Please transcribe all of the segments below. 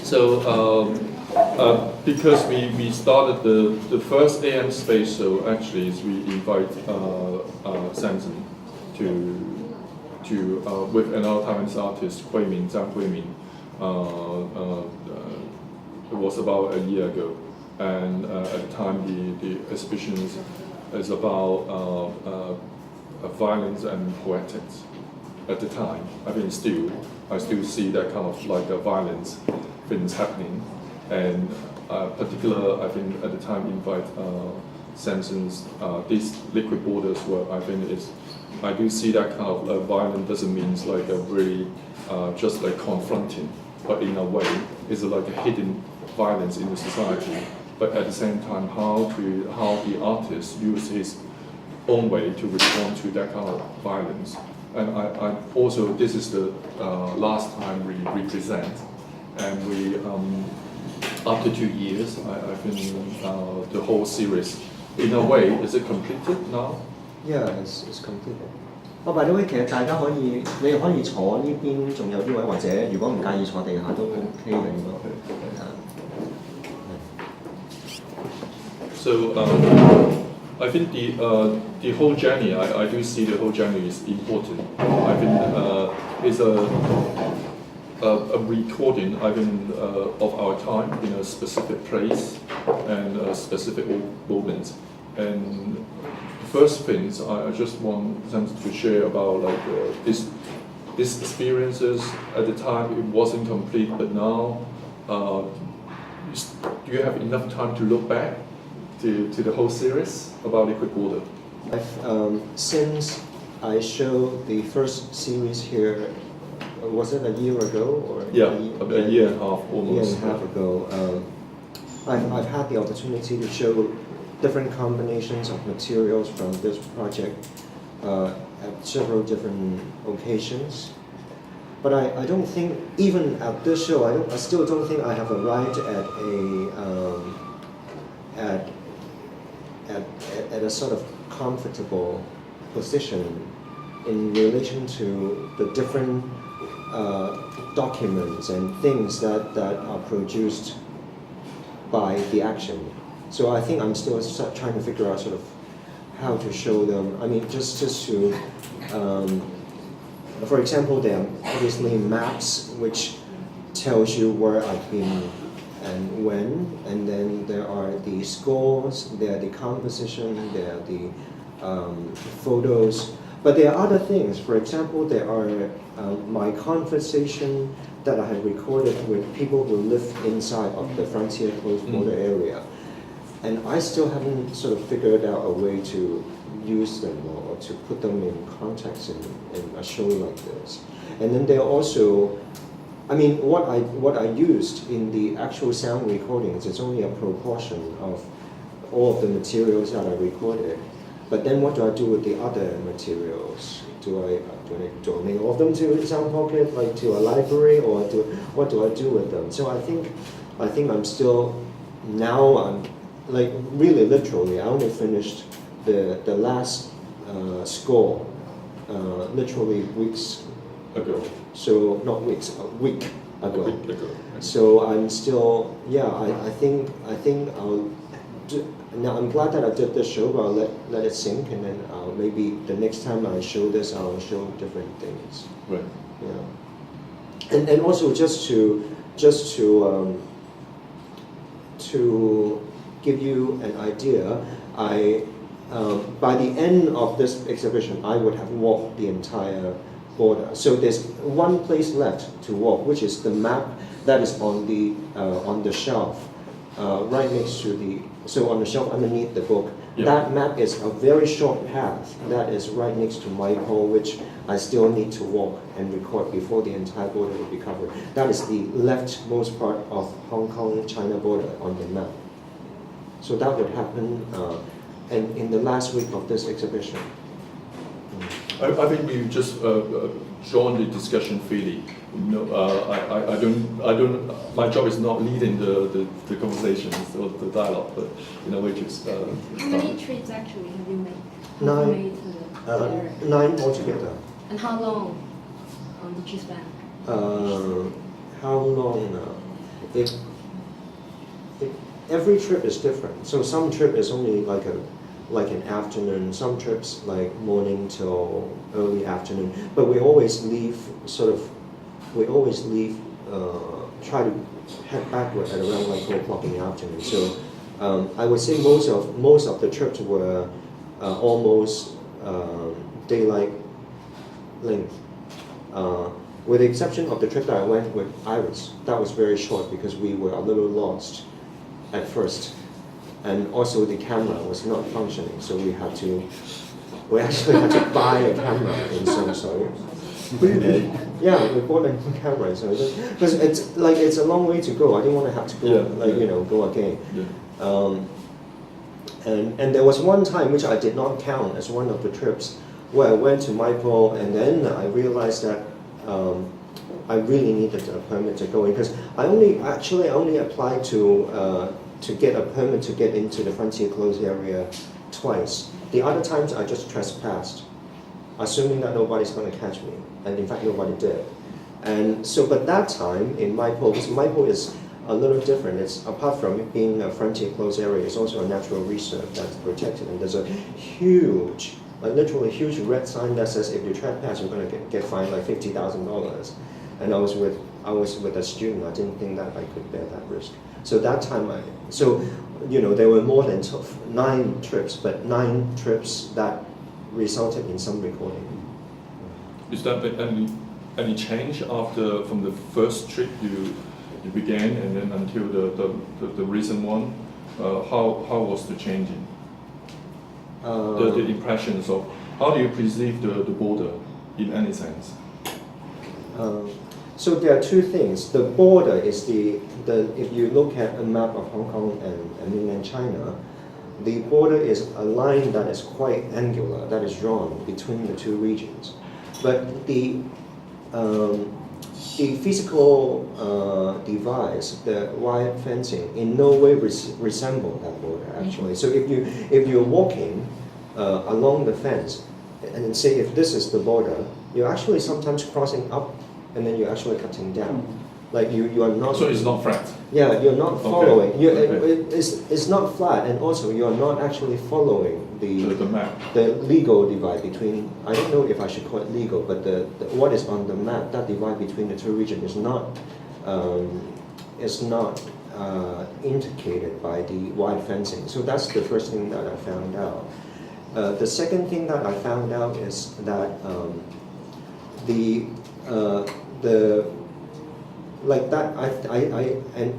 So because we started the first AM space show, actually is we invite Samson to with another Taiwanese artist, Zhang Huimin. It was about a year ago, and at the time the exhibition is about violence and poetics. At the time, I mean, I still see that kind of like a violence things happening, and particular, I think at the time invite Samson's these liquid borders were, I think I do see that kind of violence doesn't mean like a really just like confronting, but in a way it's like a hidden violence in the society. But at the same time, how the artist use his own way to respond to that kind of violence. And I also, this is the last time we represent, and we after 2 years, I think the whole series, in a way, is it completed now? Yeah, it's completed. Oh, by the way， 其實大家你哋可以坐呢邊，仲有啲位，或者如果唔介意坐地下都 OK 嘅應該。So I think the whole journey, I do see the whole journey is important. I think it's a recording, I think, of our time in a specific place and a specific moment. And the first things I just want them to share about like these experiences. At the time it wasn't complete, but now do you have enough time to look back to the whole series about liquid water? Since I showed the first series here, was it a year ago or? Yeah, a year and a half almost. A year and a half ago. I've had the opportunity to show different combinations of materials from this project at several different occasions. But I don't think, even at this show, I still don't think I have arrived at a sort of comfortable position in relation to the different documents and things that are produced by the action. So I think I'm still trying to figure out sort of how to show them. I mean, just to, for example, there are obviously maps which tells you where I've been and when, and then there are the scores, there are the composition, there are the photos. But there are other things. For example, there are my conversation that I have recorded with people who live inside of the frontier closed border area. And I still haven't sort of figured out a way to use them or to put them in context in a show like this. And then there are also, I mean, what I used in the actual sound recordings is only a proportion of all of the materials that I recorded. But then what do I do with the other materials? Do I donate all of them to Sound Pocket, like to a library, or what do I do with them? So I think I'm still, now I'm like really literally, I only finished the last score literally weeks ago. So not weeks, a week ago. A week ago. So I'm still, yeah, I think I'll now I'm glad that I did this show, but I'll let it sink, and then maybe the next time I show this, I'll show different things. Right. Yeah. And also just to give you an idea, by the end of this exhibition, I would have walked the entire border. So there's one place left to walk, which is the map that is on the shelf, right next to the. So on the shelf underneath the book, yeah. That map is a very short path that is right next to my hall, which I still need to walk and record before the entire border will be covered. That is the leftmost part of Hong Kong-China border on the map. So that would happen and in the last week of this exhibition. I think we just join the discussion freely. You know, I don't. My job is not leading the conversations or the dialogue, but you know, we just. How many trips actually have you made? 9. 9 altogether. And how long did you spend? How long? every trip is different. So some trip is only like an afternoon. Some trips like morning till early afternoon. But we always leave try to head backward at around like 4 o'clock in the afternoon. So I would say most of the trips were almost daylight length. With the exception of the trip that I went with Iris, that was very short because we were a little lost at first, and also the camera was not functioning, so we actually had to buy a camera in some sort. Yeah, we bought a new camera, so because it's a long way to go. I didn't want to have to go go again. Yeah. And there was one time which I did not count as one of the trips where I went to Maipo, and then I realized that I really needed a permit to go in because I only applied to get a permit to get into the frontier closed area twice. The other times I just trespassed, assuming that nobody's going to catch me, and in fact nobody did. And so, but that time in Maipo, because Maipo is a little different. It's apart from it being a frontier closed area, it's also a natural reserve that's protected, and there's a huge, literally huge red sign that says if you trespass, you're going to get fined like $50,000. And I was with a student. I didn't think that I could bear that risk. So that time, there were more than 9 trips, but 9 trips that resulted in some recording. Is that any change from the first trip you began and then until the recent one? How was the changing? The impressions of how do you perceive the border in any sense? So there are 2 things. The border is if you look at a map of Hong Kong and mainland China, the border is a line that is quite angular, that is drawn between the 2 regions. But the physical device, the wire fencing, in no way resemble that border actually. So if you're walking along the fence, and say if this is the border, you're actually sometimes crossing up, and then you're actually cutting down. Like you are not. So it's not flat. Yeah, you're not following. Okay. It's not flat, and also you're not actually following the map. The legal divide between. I don't know if I should call it legal, but what is on the map, that divide between the 2 regions is not indicated by the wire fencing. So that's the first thing that I found out. The second thing that I found out is that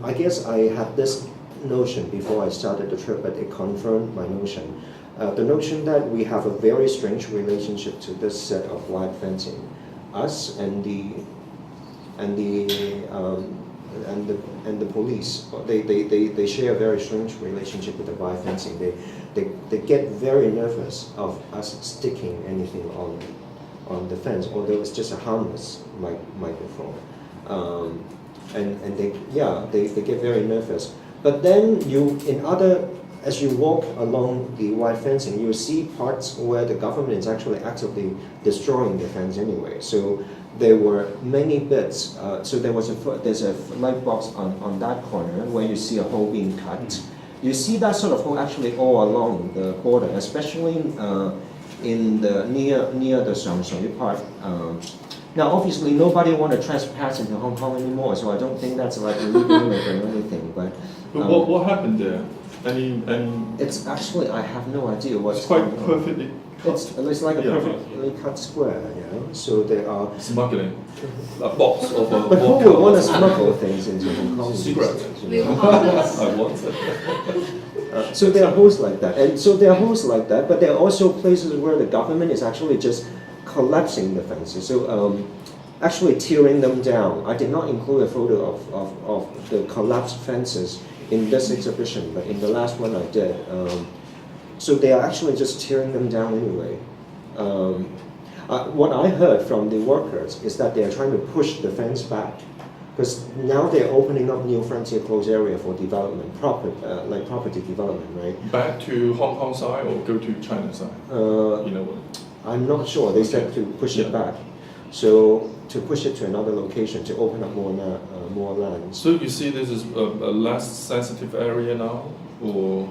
I guess I had this notion before I started the trip, but it confirmed my notion. The notion that we have a very strange relationship to this set of wire fencing, us and the police. They share a very strange relationship with the wire fencing. They get very nervous of us sticking anything on the fence, although it's just a harmless microphone. And they get very nervous. But then as you walk along the wire fencing, you see parts where the government is actually actively destroying the fence anyway. So there were many bits. So there's a light box on that corner where you see a hole being cut. You see that sort of hole actually all along the border, especially in the near the Shui part. Now, obviously, nobody want to trespass into Hong Kong anymore, so I don't think that's like illegal or anything. But what happened there? It's actually, I have no idea what's it's quite going on. perfectly cut. It's like a perfectly cut square, So there are smuggling a box of a but who would want to smuggle things into Hong Kong? Secret. I want it. So there are holes like that, but there are also places where the government is actually just collapsing the fences. So actually tearing them down. I did not include a photo of the collapsed fences in this exhibition, but in the last one I did. So they are actually just tearing them down anyway. What I heard from the workers is that they are trying to push the fence back, because now they're opening up new frontier closed area for development, property development, right? Back to Hong Kong side or go to China side? I'm not sure. They said to push it back. So to push it to another location, to open up more land. So you see this is a less sensitive area now, or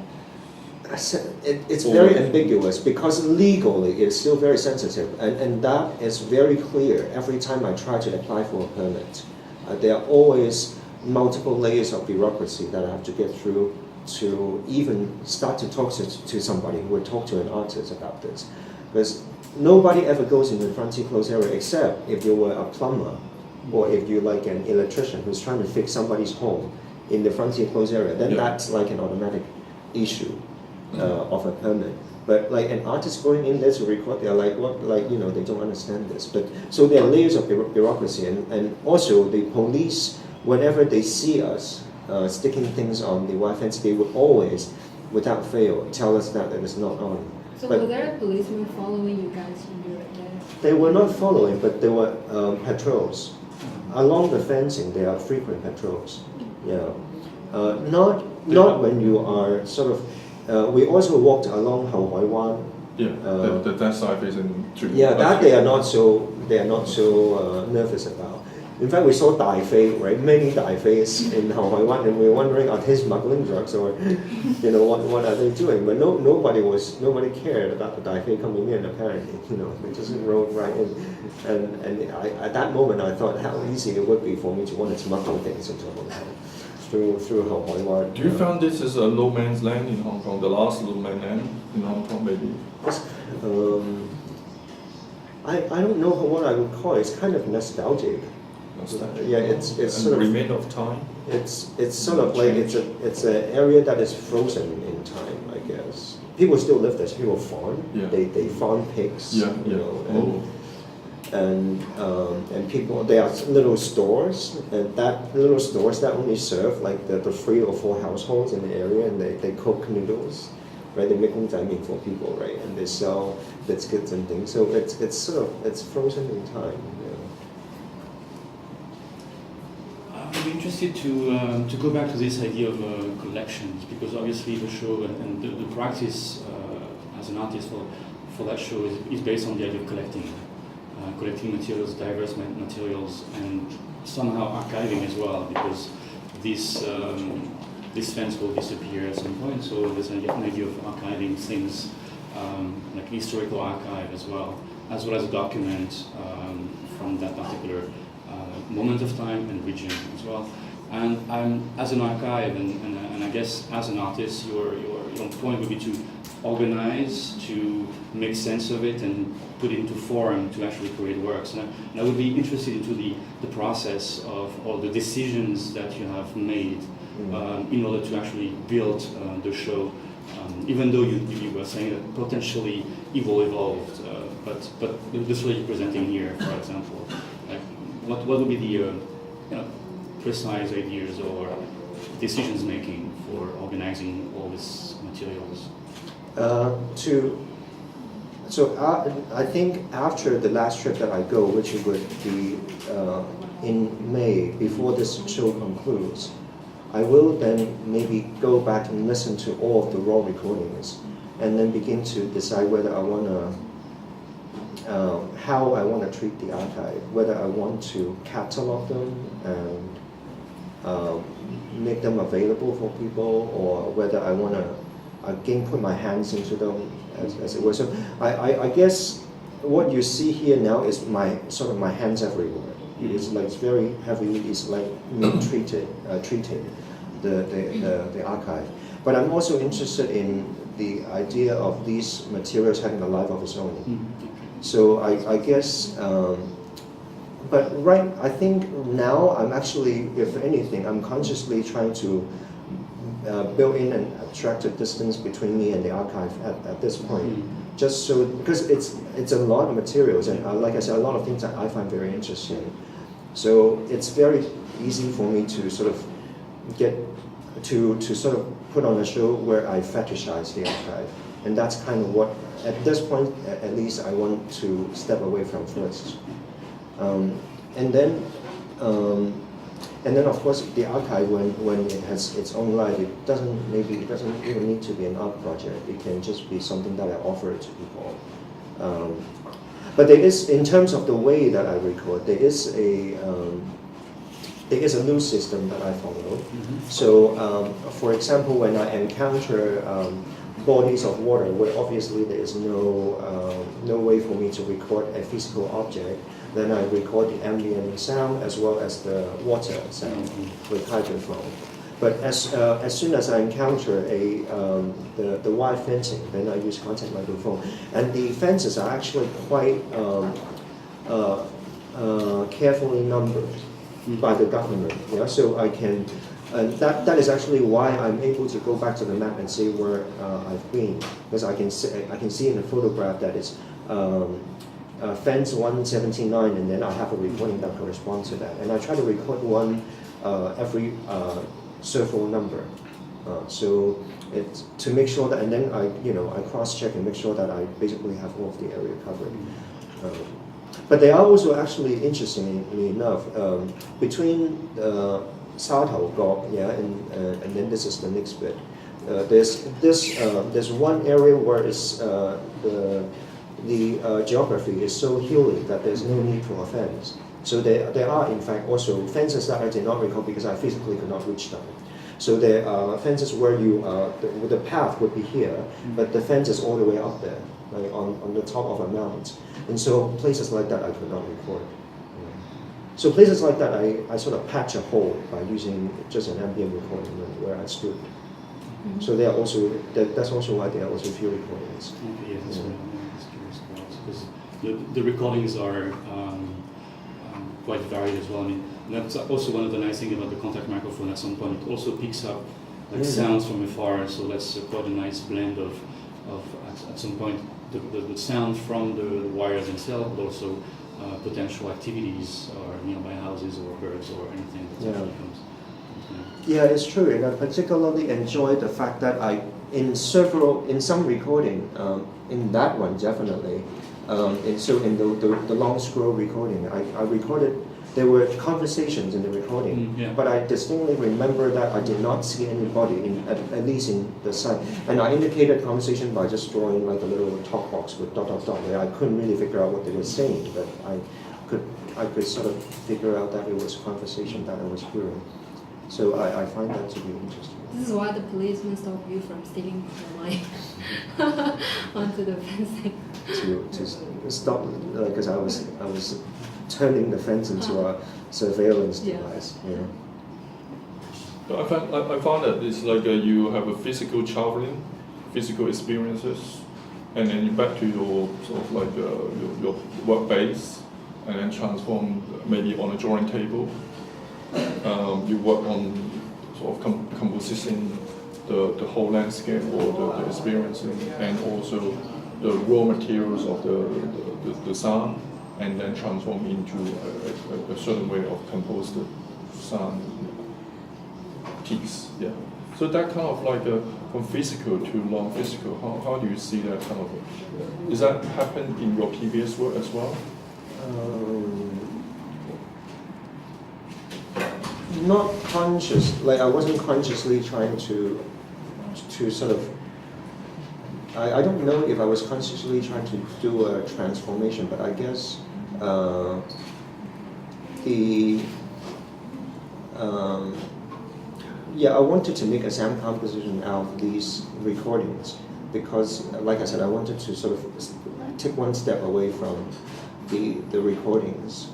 It's very ambiguous because legally it's still very sensitive, and that is very clear every time I try to apply for a permit. There are always multiple layers of bureaucracy that I have to get through to even start to talk to somebody who would talk to an artist about this. Because nobody ever goes in the frontier closed area except if you were a plumber or if you're like an electrician who's trying to fix somebody's home in the frontier closed area, then that's like an automatic issue of a permit. But like an artist going in there to record, they're like, what, like, you know, they don't understand this. But so there are layers of bureaucracy, and also the police, whenever they see us sticking things on the wire fence, they would always, without fail, tell us that it is not on. So but were there policemen following you guys when you were there? they were not following, but there were patrols. Along the fencing, there are frequent patrols. Yeah, not when you are sort of. We also walked along Houhoi Wan. yeah, that side is in. Yeah, that they are not so nervous about. In fact, we saw Dai Fei, right? Many Dai Feis in Houhoi Wan, and we were wondering, are they smuggling drugs or, you know, what are they doing? But nobody cared about the Dai Fei coming in. Apparently, you know, they just rode right in. And at that moment, I thought how easy it would be for me to want to smuggle things into Hong Kong through Houhoi Wan. Do you find this is a no man's land in Hong Kong, the last no man's land in Hong Kong, maybe? I don't know what I would call it. It's kind of nostalgic. Yeah, it's sort of remain of time. It's sort of like it's an area that is frozen in time, I guess. People still live there. People farm. Yeah. They farm pigs. Yeah, you yeah. know, and people, there are little stores, and that little stores that only serve like the 3 or 4 households in the area, and they cook noodles, right? They make ongzai for people, right? And they sell biscuits and things. So it's sort of it's frozen in time. I'm interested to go back to this idea of collections, because obviously the show and the practice as an artist for that show is based on the idea of collecting materials, diverse materials, and somehow archiving as well, because this fence will disappear at some point. So there's an idea of archiving things, like historical archive as well as a document from that particular moment of time and region as well. And as an archive, and I guess as an artist, your point would be to organize, to make sense of it, and put it into form to actually create works. And I would be interested into the process of all the decisions that you have made in order to actually build the show. Even though you were saying that potentially it will evolve, but the show you're presenting here, for example, like what would be the precise ideas or decisions making for organizing all these materials? I think after the last trip that I go, which would be in May, before this show concludes, I will then maybe go back and listen to all of the raw recordings, and then begin to decide whether I want to, how I want to treat the archive, whether I want to catalog them and make them available for people, or whether I want to again put my hands into them as it were. So I guess what you see here now is my hands everywhere. It's like it's very heavy. It's like me treating the archive. But I'm also interested in the idea of these materials having a life of its own. So I guess. But I think now I'm actually, if anything, I'm consciously trying to build in an attractive distance between me and the archive at this point. Just so, because it's a lot of materials, and like I said, a lot of things that I find very interesting. So it's very easy for me to sort of get to sort of put on a show where I fetishize the archive, and that's kind of what, at this point at least, I want to step away from first. And then of course the archive, when it has its own life, it doesn't even need to be an art project. It can just be something that I offer to people. But there is, in terms of the way that I record, there is a new system that I follow. So, for example, when I encounter bodies of water, where obviously there is no way for me to record a physical object, then I record the ambient sound as well as the water sound with hydrophone. But as soon as I encounter the wire fencing, then I use contact microphone. And the fences are actually quite carefully numbered by the government. Yeah? So I can, and that is actually why I'm able to go back to the map and see where I've been, because I can see in the photograph that it's fence 179, and then I have a recording that corresponds to that. And I try to record one every circle number. So it's to make sure that, and then I cross-check and make sure that I basically have all of the area covered. But they are also actually, interestingly enough, between Sa Tau Gok, yeah, and then this is the next bit. There's one area where it's the geography is so hilly that there's no need for a fence. So there are in fact also fences that I did not record because I physically could not reach them. So there are fences where the path would be here, but the fence is all the way up there, like on the top of a mount. And so places like that I could not record. So places like that I sort of patch a hole by using just an ambient recording where I stood. So they are also, that's also why there are also few recordings. Okay, yeah, that's what I was curious about, because the recordings are quite varied as well. I mean, that's also one of the nice things about the contact microphone. At some point, it also picks up like sounds from afar. So that's quite a nice blend of at some point the sound from the wires themselves, but also potential activities or nearby houses or birds or anything that comes. Yeah, it's true, and I particularly enjoy the fact that in some recording, in that one definitely, and so in the long scroll recording, I recorded, there were conversations in the recording, but I distinctly remember that I did not see anybody, at least in the site, and I indicated conversation by just drawing like a little talk box with ... where I couldn't really figure out what they were saying, but I could sort of figure out that it was a conversation that I was hearing. So I find that to be interesting. This is why the policeman stopped you from sticking the line onto the fencing. To stop, because I was turning the fence into a surveillance device. Yeah. I found that it's like you have a physical traveling, physical experiences, and then you back to your sort of like your work base, and then transform maybe on a drawing table. You work on sort of composition the whole landscape or the experiencing, and also the raw materials of the sound, and then transform into a certain way of composed sound piece. Yeah. So that kind of like from physical to non-physical. How do you see that kind of? Does that happen in your previous work as well? Not conscious, like I wasn't consciously trying to sort of, I don't know if I was consciously trying to do a transformation, but I guess I wanted to make a sound composition out of these recordings because, like I said, I wanted to sort of take one step away from the recordings.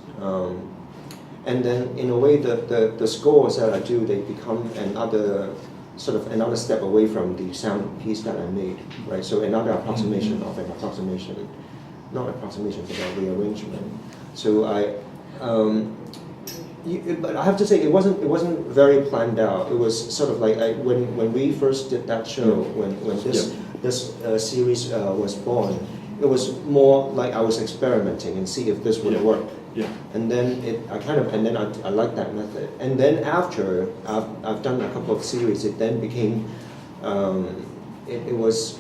And then, in a way, the scores that I do, they become another step away from the sound piece that I made, right? So another approximation of an approximation, not approximation, but a rearrangement. So but I have to say, it wasn't very planned out. It was sort of like when we first did that show, when this series was born, it was more like I was experimenting and see if this would work. Yeah. And then I like that method. And then after I've done a couple of series, it then became I was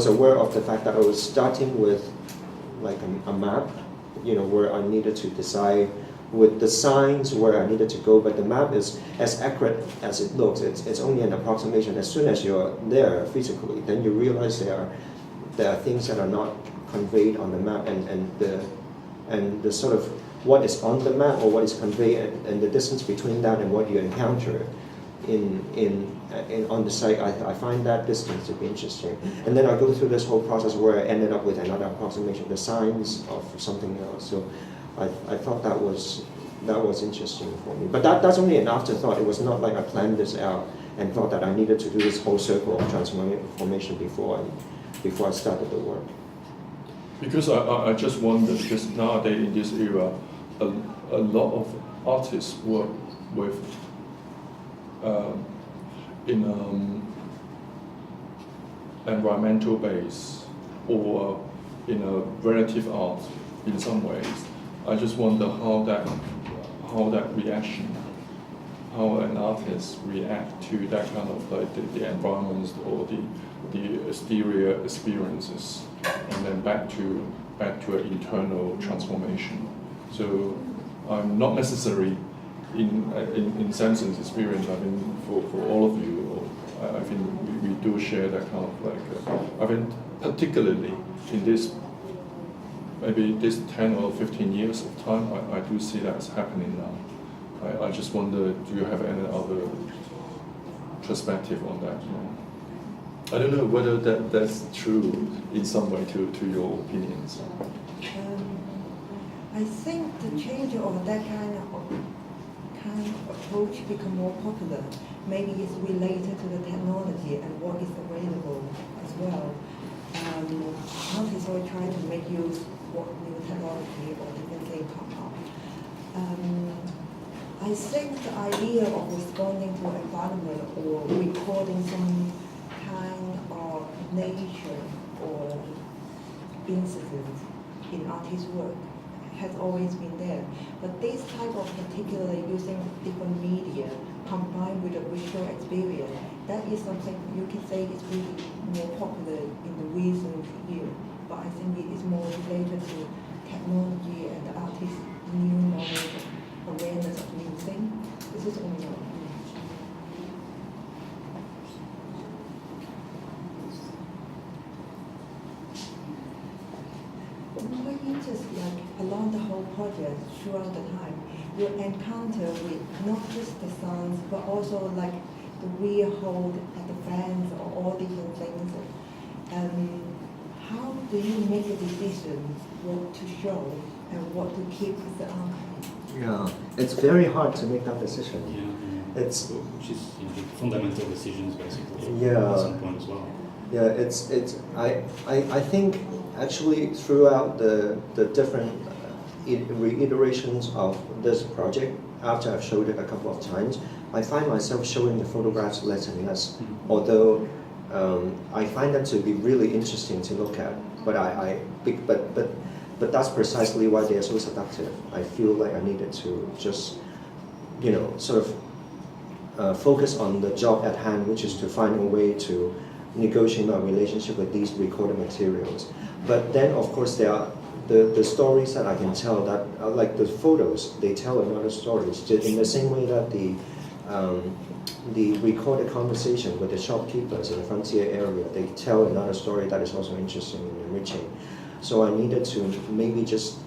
aware of the fact that I was starting with like a map, where I needed to decide with the signs where I needed to go, but the map is as accurate as it looks. It's only an approximation. As soon as you're there physically, then you realize there are things that are not conveyed on the map, and the sort of what is on the map or what is conveyed, and the distance between that and what you encounter on the site. I find that distance to be interesting. And then I go through this whole process where I ended up with another approximation, the signs of something else. So I thought that was interesting for me. But that's only an afterthought. It was not like I planned this out and thought that I needed to do this whole circle of transformation before I started the work. Because I just wonder, because nowadays in this era, a lot of artists work with in environmental base or in a relative art in some ways. I just wonder how that reaction, how an artist react to that kind of like the environments or the exterior experiences, and then back to an internal transformation. So I'm not necessarily in Samson's experience. I mean, for all of you, I think we do share that kind of like. I mean, particularly in this, maybe this 10 or 15 years of time, I do see that's happening now. I just wonder, do you have any other perspective on that? I don't know whether that's true in some way to your opinions. I think the change of that kind of approach become more popular. Maybe it's related to the technology and what is available as well. Artists always try to make use of what new technology or different things come up. I think the idea of responding to environment or recording some kind of nature or incident in artist work has always been there. But this type of particularly using different media combined with a visual experience, that is something you can say is really more popular in the recent years. But I think it is more related to technology and the artist's new knowledge, awareness of new things. This is only one. What interests like along the whole project throughout the time, you encounter with not just the sounds but also like the real hold at the fans or all different things. How do you make a decision what to show and what to keep as the archive? Yeah, it's very hard to make that decision. Yeah. It's which is the fundamental decisions basically. Yeah. At some point as well. Yeah, I think actually throughout the different reiterations of this project, after I've showed it a couple of times, I find myself showing the photographs less and less. Although I find them to be really interesting to look at, but that's precisely why they are so seductive. I feel like I needed to just, sort of focus on the job at hand, which is to find a way to negotiate my relationship with these recorded materials. But then, of course, there are the stories that I can tell that, like the photos, they tell another story. In the same way that the recorded conversation with the shopkeepers in the frontier area, they tell another story that is also interesting and enriching. So I needed to maybe just,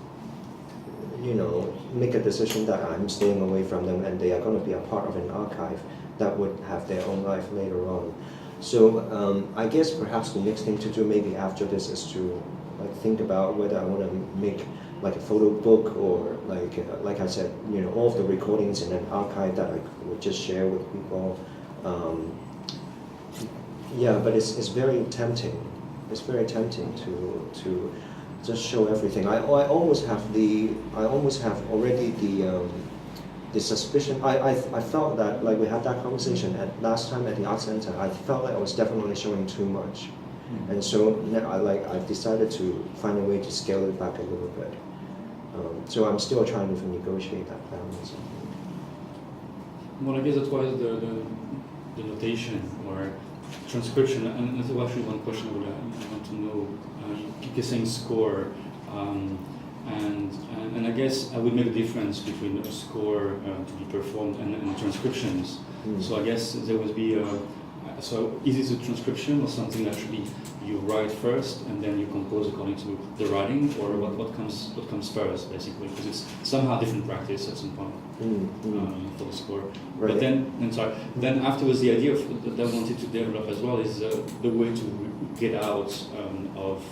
make a decision that I'm staying away from them and they are going to be a part of an archive that would have their own life later on. So I guess perhaps the next thing to do maybe after this is to think about whether I want to make like a photo book or like I said, all of the recordings in an archive that I would just share with people. Yeah, but it's very tempting. It's very tempting to just show everything. I almost have already the suspicion. I felt that, like we had that conversation last time at the art center, I felt like I was definitely showing too much. And so I decided to find a way to scale it back a little bit. So I'm still trying to negotiate that balance. Well, I guess that was the notation or transcription. And that's actually one question I would want to know. You're saying score, and I guess I would make a difference between a score to be performed and transcriptions. So I guess there would be so is it a transcription or something that should be you write first and then you compose according to the writing, or what comes first, basically, because it's somehow different practice at some point for the score. Right. But then afterwards, the idea that I wanted to develop as well is the way to get out of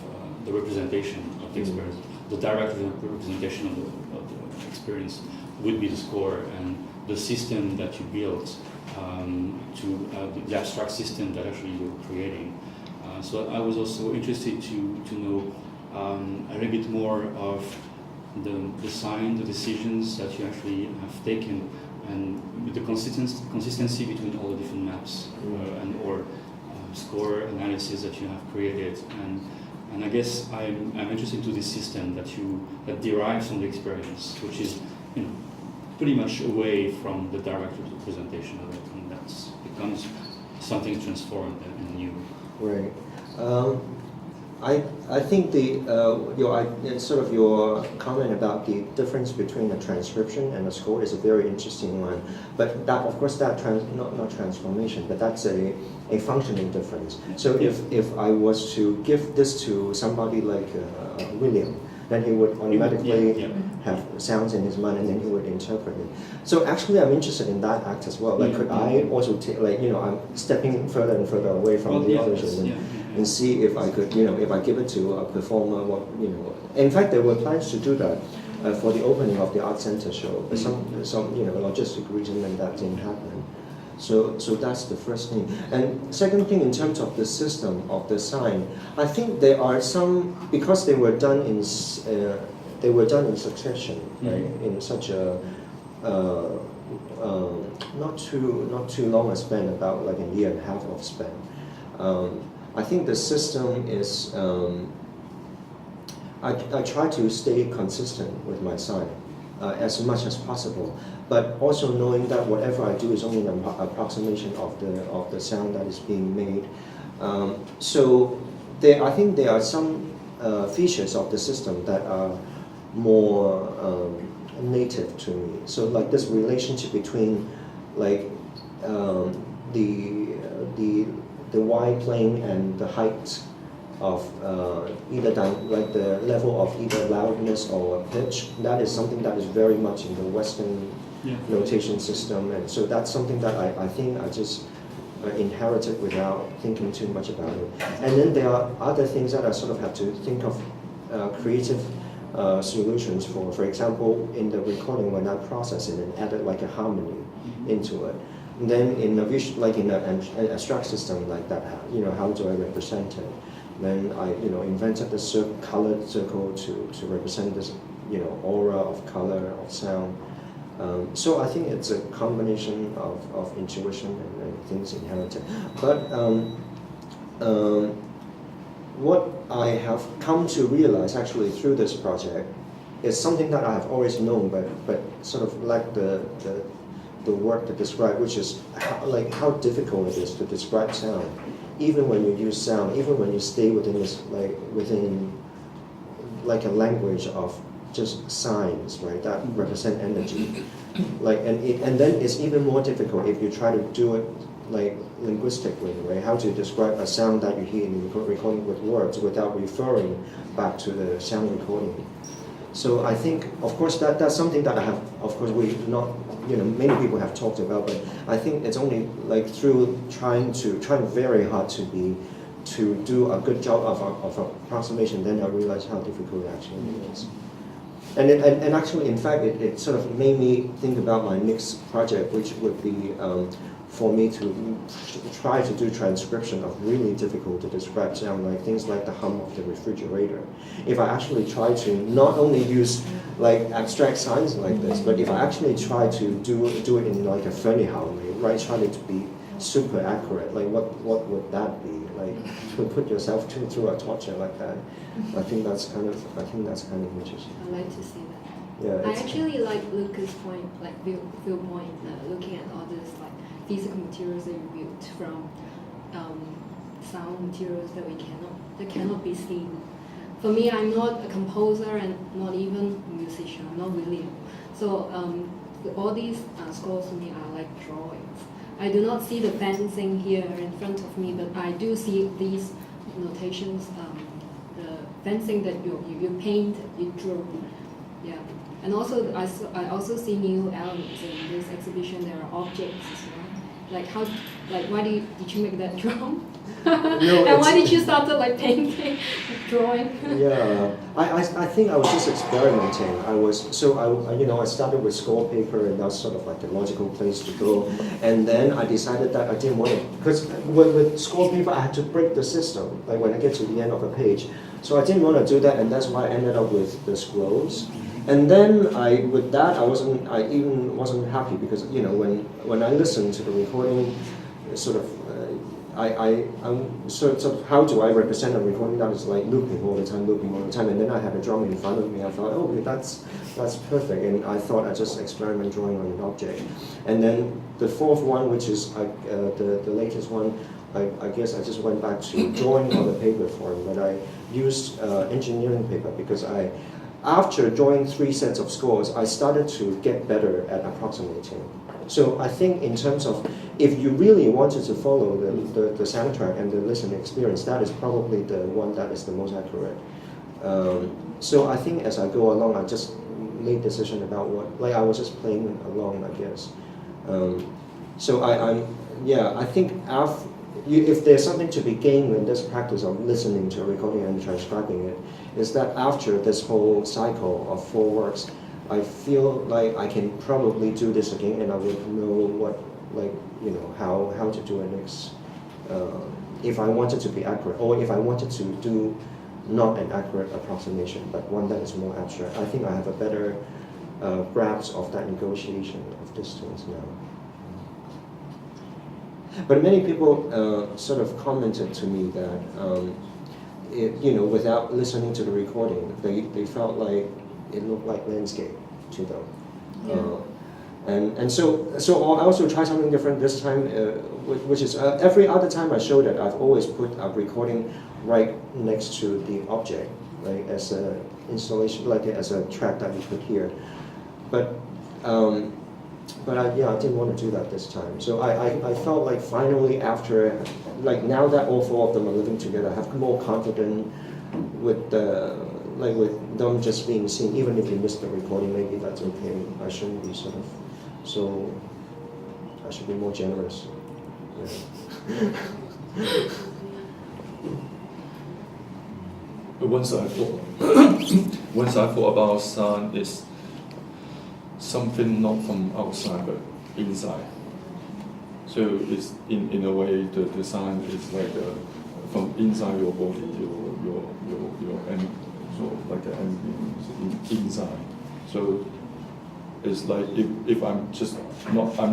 the representation of the experience, the direct representation of the experience would be the score and the system that you built to the abstract system that actually you're creating. So I was also interested to know a little bit more of the design, the decisions that you actually have taken, and with the consistency between all the different maps or score analysis that you have created. And I guess I'm interested to this system that derives from the experience, which is pretty much away from the direct representation of it, and that becomes something transformed and new. Right. I think your comment about the difference between a transcription and a score is a very interesting one. But that, of course, not transformation, but that's a functioning difference. So if I was to give this to somebody like William, then he would automatically have sounds in his mind, and then he would interpret it. So actually, I'm interested in that act as well. Like, could I also take, I'm stepping further and further away from the audition and see if I could, if I give it to a performer, In fact, there were plans to do that for the opening of the Art Center show, but some logistic reason, and that didn't happen. So that's the first thing. And second thing, in terms of the system of the sign, I think there are some, because they were done in succession, right? In such a not too long a span, about like a year and a half of span. I think the system is. I try to stay consistent with my sign as much as possible, but also knowing that whatever I do is only an approximation of the sound that is being made. So I think there are some features of the system that are more native to me. So like this relationship between like the Y plane and the height of either like the level of either loudness or pitch, that is something that is very much in the Western notation system, and so that's something that I think I just inherited without thinking too much about it. And then there are other things that I sort of have to think of creative solutions for. For example, in the recording, when I process it and added like a harmony into it. And then in a like in an abstract system like that, how do I represent it? Then I, invented the colored circle to represent this, aura of color, of sound. So I think it's a combination of intuition and things inherited. But what I have come to realize actually through this project is something that I have always known, but sort of like the word to describe, which is how difficult it is to describe sound. Even when you use sound, even when you stay within this, within a language of just signs, right, that represent energy, and then it's even more difficult if you try to do it linguistically, right? How to describe a sound that you hear in recording with words without referring back to the sound recording. So I think, of course, that's something that I have. Of course, many people have talked about, but I think it's only through trying very hard to do a good job of approximation, then I realized how difficult it actually is. And actually, in fact, it sort of made me think about my next project, which would be for me to try to do transcription of really difficult to describe sound, like things like the hum of the refrigerator. If I actually try to not only use abstract signs like this, but if I actually try to do it in a funny way, right? Try to be super accurate. What would that be? To put yourself through a torture like that. I think that's kind of interesting. I like to see that. Yeah, I actually like Lucas' point, viewpoint, looking at all this physical materials that you built from sound materials that cannot be seen. For me, I'm not a composer and not even a musician. I'm not William. So all these scores to me are like drawings. I do not see the fencing here in front of me, but I do see these notations, the fencing that you paint, you draw. Yeah. And also, I also see new elements in this exhibition. There are objects as well. Why did you make that drawing? No, and why did you start to painting, drawing? Yeah, I think I was just experimenting. I started with score paper, and that's sort of like the logical place to go. And then I decided that I didn't want it, because with score paper I had to break the system, like when I get to the end of a page. So I didn't want to do that, and that's why I ended up with the scrolls. And then I even wasn't happy, because when I listened to the recording, I'm sort of how do I represent a recording that is like looping all the time, and then I have a drum in front of me. I thought, oh, that's perfect, and I thought I just experiment drawing on an object. And then the fourth one, which is the latest one, I guess I just went back to drawing on the paper form, but I used engineering paper, because after drawing 3 sets of scores, I started to get better at approximating. So I think in terms of, if you really wanted to follow the soundtrack and the listening experience, that is probably the one that is the most accurate. So I think as I go along, I just made decision about I was just playing along, I guess. I think if there's something to be gained in this practice of listening to a recording and transcribing it, is that after this whole cycle of 4 works, I feel like I can probably do this again, and I would know how to do it next. If I wanted to be accurate, or if I wanted to do not an accurate approximation, but one that is more abstract, I think I have a better grasp of that negotiation of distance now. But many people sort of commented to me that without listening to the recording, they felt like it looked like landscape to them. Yeah. And so I also tried something different this time, which is every other time I showed it, I've always put a recording right next to the object, like as an installation, like as a track that you could hear. But I didn't want to do that this time. So I felt like finally after, now that all 4 of them are living together, I have more confidence with with them just being seen. Even if you miss the recording, maybe that's okay. I shouldn't be I should be more generous. Yeah. Once I thought about sound is something not from outside but inside. So it's in a way the sound is like from inside your body, so like an ambience inside. So it's like if I'm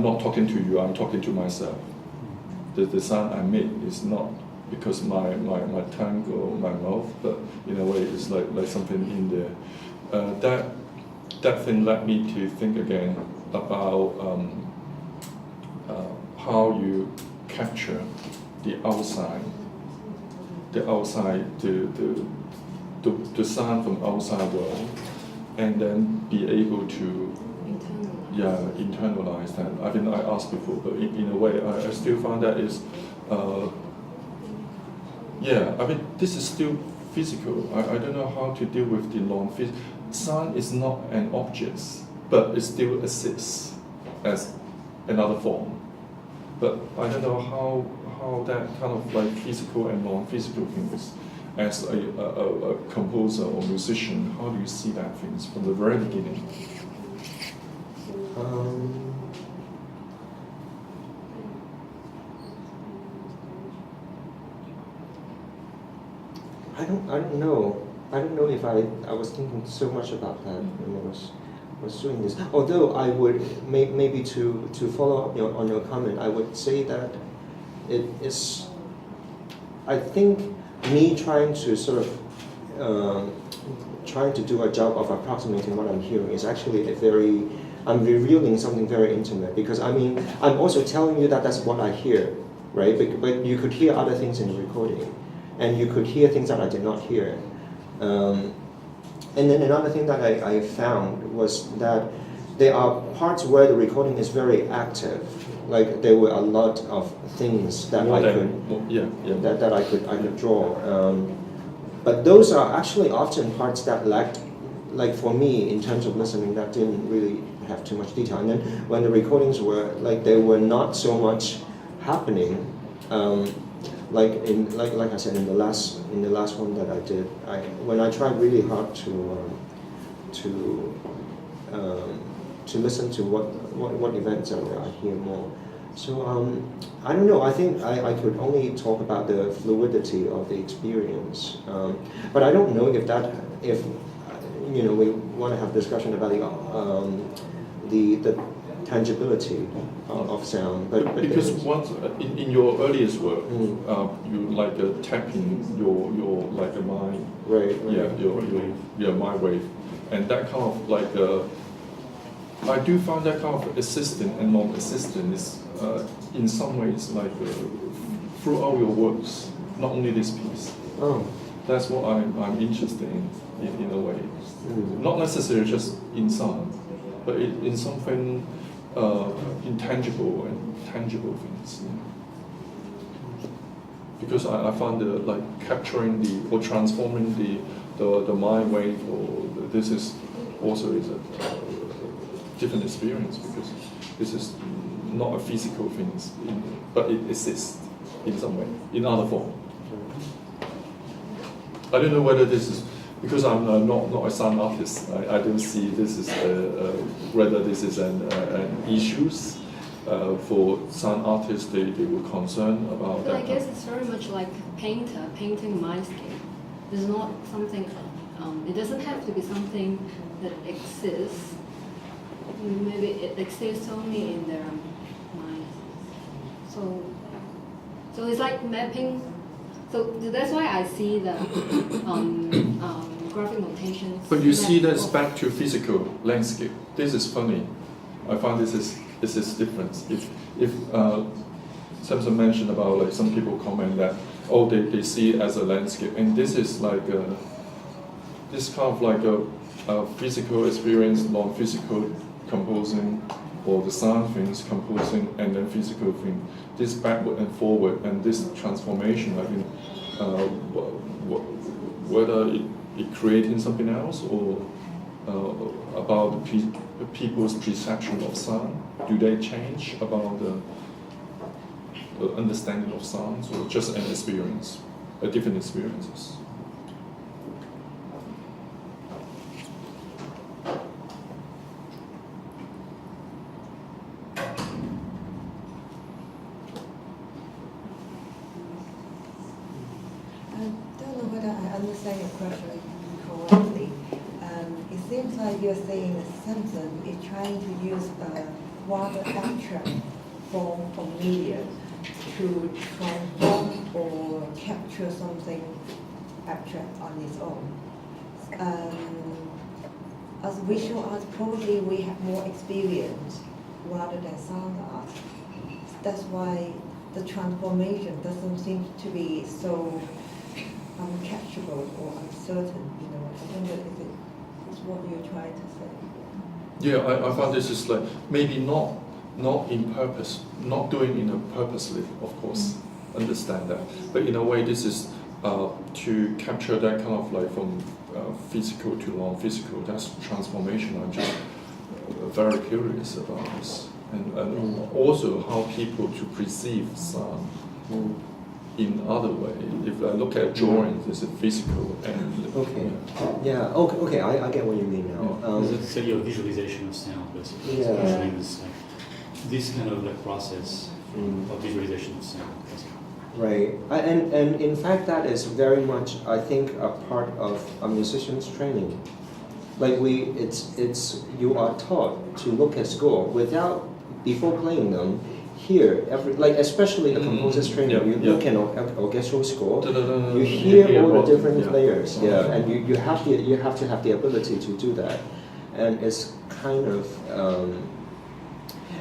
not talking to you, I'm talking to myself. The sound I make is not because my tongue or my mouth, but in a way it's like something in there. That thing led me to think again about how you capture the outside, the sound from outside world, and then be able to internalize that. I think I asked before, but in a way I still find that is this is still physical. I don't know how to deal with the non-physical. Sound is not an object, but it still exists as another form. But I don't know how that kind of physical and non-physical things, as a composer or musician, how do you see that things from the very beginning? I don't know. I don't know if I was thinking so much about that when I was doing this. Although I would maybe to follow up on your comment, I would say that it is. I think me trying to sort of trying to do a job of approximating what I'm hearing is actually I'm revealing something very intimate, because I'm also telling you that that's what I hear, right? But you could hear other things in the recording, and you could hear things that I did not hear. And then another thing that I found was that there are parts where the recording is very active, like there were a lot of things that I could that I could draw. But those are actually often parts that lacked, like for me, in terms of listening, that didn't really have too much detail. And then when the recordings were, like they were not so much happening, like I said in the last one that I did, when I tried really hard to listen to what events are there, I hear more. So I don't know. I think I could only talk about the fluidity of the experience, but I don't know if we want to have discussion about the tangibility of sound. But because once in your earliest work, you like tapping your like a mind, right. your mind wave, and that kind of like. I do find that kind of assistant and non-assistant is in some ways like throughout your works, not only this piece. Oh. That's what I'm interested in a way. Not necessarily just in sound, but in something intangible and tangible things. Yeah. Because I find like capturing or transforming the mind wave, or this is also is a different experience, because this is not a physical thing, but it exists in some way, in other form. I don't know whether this is, because I'm not a sound artist, I don't see this is whether this is an issues for sound artists, they were concerned about But that. I guess it's very much like painter painting mindscape. It's not something, it doesn't have to be something that exists. Maybe it exists only in their mind. So it's like mapping. So that's why I see the graphic notations. But you see that's back to physical landscape. This is funny. I find this is different. If Samson mentioned about like some people comment that they see it as a landscape, and this is like this kind of like a physical experience, non-physical composing, or the sound things composing, and then physical thing. This backward and forward, and this transformation. I think whether it creating something else, or about the people's perception of sound. Do they change about the understanding of sounds, or just an experience, different experiences? Understand your question correctly. It seems like you're saying that Samson is trying to use a rather abstract form of media to transform or capture something abstract on its own. As visual arts, probably we have more experience rather than sound art. That's why the transformation doesn't seem to be so uncatchable or uncertain, I don't know if it is what you're trying to say. Yeah, I found this is like maybe not in purpose, not doing it purposely, of course, understand that. But in a way, this is to capture that kind of like from physical to non-physical. That's transformation. I'm just very curious about this, and also how people to perceive sound. In other way, if I look at drawings, it's a physical and okay, yeah, okay, I get what you mean now. It's a study of visualization of sound, basically. Yeah. It's this kind of like process of visualization of sound. Right, and in fact that is very much, I think, a part of a musician's training. Like it's you are taught to look at score before playing them. Hear especially the composer's training. You look at an orchestral score. You hear all the different players. Yeah, and you have to have the ability to do that, and it's kind of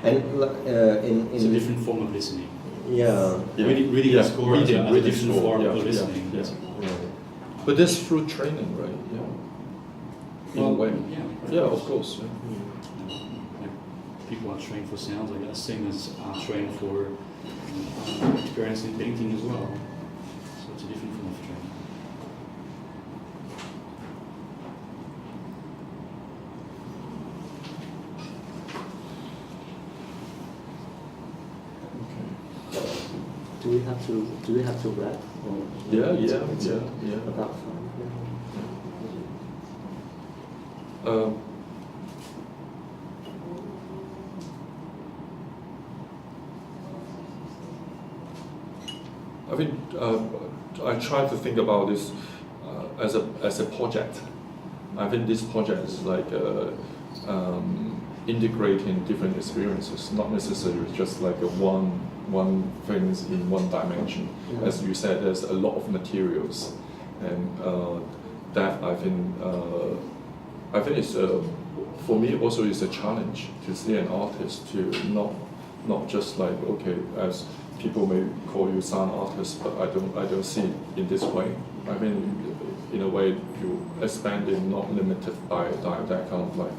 it's a different form of listening. Yeah. Reading the score is a different form of listening. Yeah. But that's through training, right? Yeah. In a way. Yeah, of course. Yeah. people are trained for sound, I guess singers are trained for experiencing painting as well. So it's a different form of training. Do we have to wrap? Or Yeah. About 5 I think I try to think about this as a project. I think this project is like integrating different experiences, not necessarily just like one things in one dimension. Yeah. As you said, there's a lot of materials, and that I think it's for me also is a challenge to see an artist to not just like, okay, as people may call you sound artist, but I don't see it in this way. I think in a way you expanding, not limited by that kind of like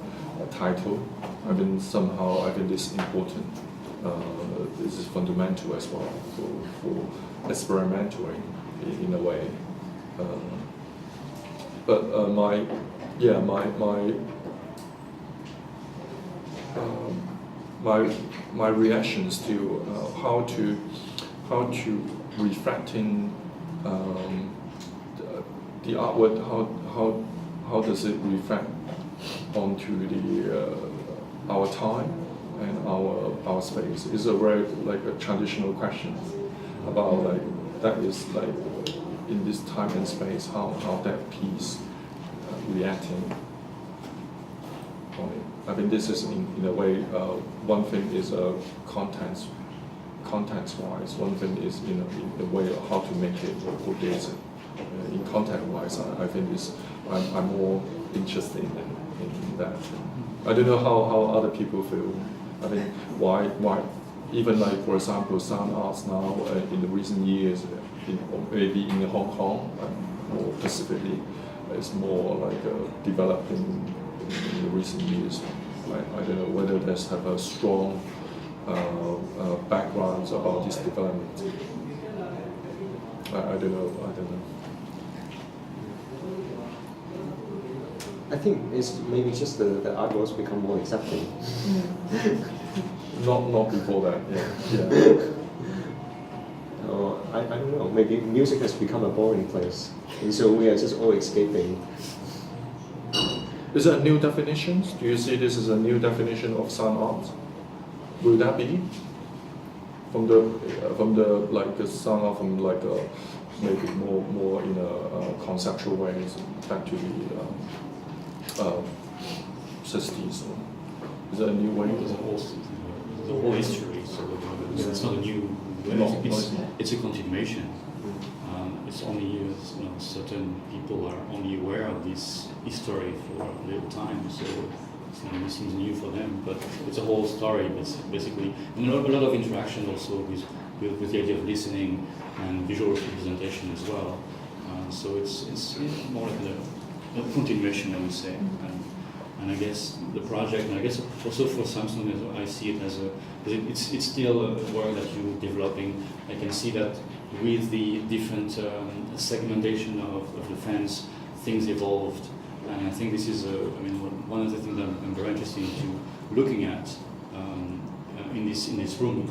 a title. I mean somehow I think this is important. This is fundamental as well for experimental in a way. But my reactions to how to reflecting the artwork, how does it reflect onto our time and our space is a very like a traditional question about like that is like in this time and space how that piece reacting on it. I mean this is in a way one thing is context wise, one thing is in a way of how to make it or put it in context wise. I think I'm more interested in that. I don't know how other people feel. I mean, why even like for example, sound arts now in the recent years, maybe in Hong Kong, more specifically, it's more like developing in the recent years. I don't know whether there's have a strong backgrounds about this development. I don't know. I think it's maybe just the art worlds become more accepting. Not before that. Yeah. I don't know. Maybe music has become a boring place, and so we are just all escaping. Is that new definitions? Do you see this as a new definition of sound art? Will that be from the like the sound art from like maybe more in a conceptual ways back to the 60s? Is that a new way? There's a whole history, so it's not a new. It's a continuation. It's only certain people are only aware of this history for a little time, so it seems new for them. But it's a whole story. It's basically a lot of interaction also with the idea of listening and visual representation as well. So it's more like a continuation, I would say. And I guess the project, and I guess also for Samsung, as I see it as it's still a work that you're developing. I can see that with the different segmentation of the fans, things evolved, and I think this is one of the things that I'm very interested into looking at in this room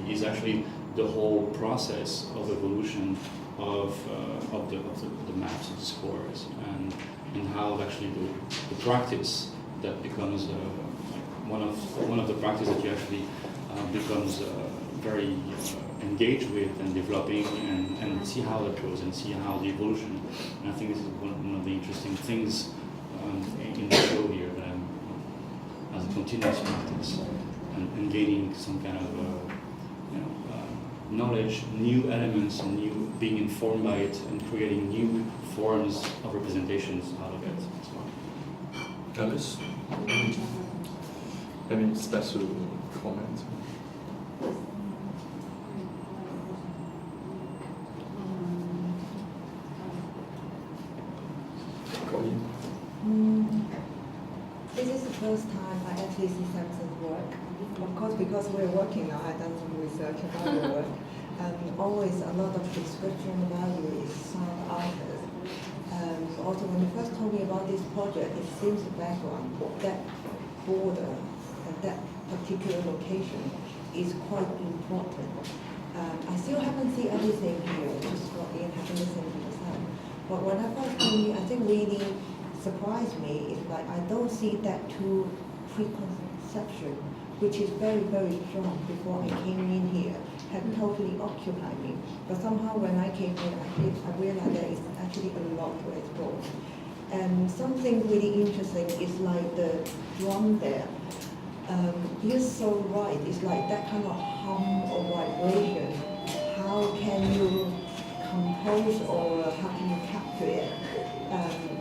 is actually the whole process of evolution of the maps and the scores, and how actually the practice that becomes one of the practice that you actually becomes very engaged with and developing and see how that goes and see how the evolution. And I think this is one of the interesting things in the show here that I'm as a continuous practice and gaining some kind of knowledge, new elements, and being informed by it and creating new forms of representations out of it as well. Alice, any special comment? This is the first time I C.C. Sampson's work. Of course, because we're working now, I've done some research about your work. Always a lot of description about you is sound artist. Also, when you first told me about this project, it seems the background, that border, and that particular location is quite important. I still haven't seen everything here, just got in, haven't listened to the sound. But when I first came here, I think really surprised me is like I don't see that too preconception, which is very, very strong before I came in here, had totally occupied me. But somehow when I came here, I realized there is actually a lot to explore. And something really interesting is like the drum there. You're so right, it's like that kind of hum or vibration. How can you compose or how can you capture it?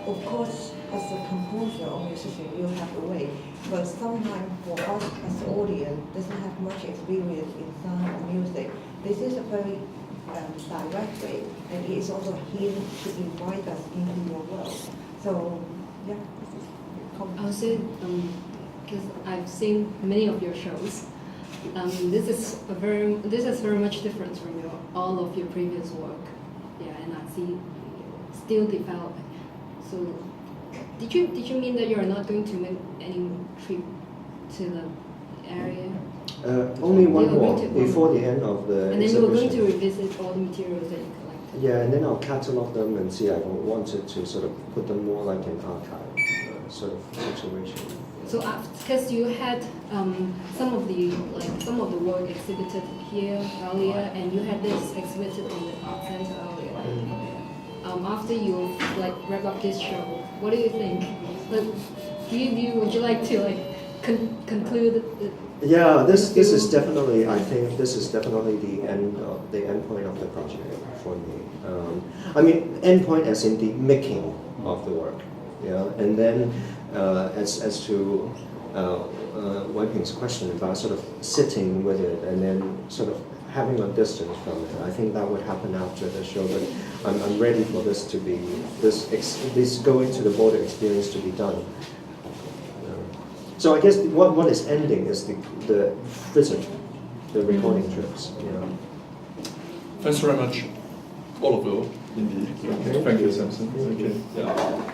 Of course, as a composer or musician, you have a way. But sometimes for us as an audience, doesn't have much experience in sound or music. This is a very direct way, and it is also here to invite us into your world. So, yeah, this is I would say, because I've seen many of your shows, this is very much different from all of your previous work. Yeah, and I see still developing. So, did you mean that you are not going to make any trip to the area? Only one You were more going to- before the end of the And then you were going exhibition. to revisit all the materials that you collected. Yeah, and then I'll catalog them and see. I wanted to sort of put them more like an archive sort of situation. So, because you had some of the work exhibited here earlier, and you had this exhibited in the art center earlier. After you wrap up this show, what do you think? Would you like to conclude? Yeah, this is definitely. I think this is definitely the end point of the project for me. I mean, end point as in the making of the work. Yeah, and then as to Wang Ping's question about sort of sitting with it and then sort of having a distance from it, I think that would happen after the show. But I'm ready for this to be this going to the border experience to be done. So I guess what is ending is the visit, the recording trips. Yeah. Thanks very much, all of you, indeed. Okay. Thank you, Samson. Thank you. Yeah.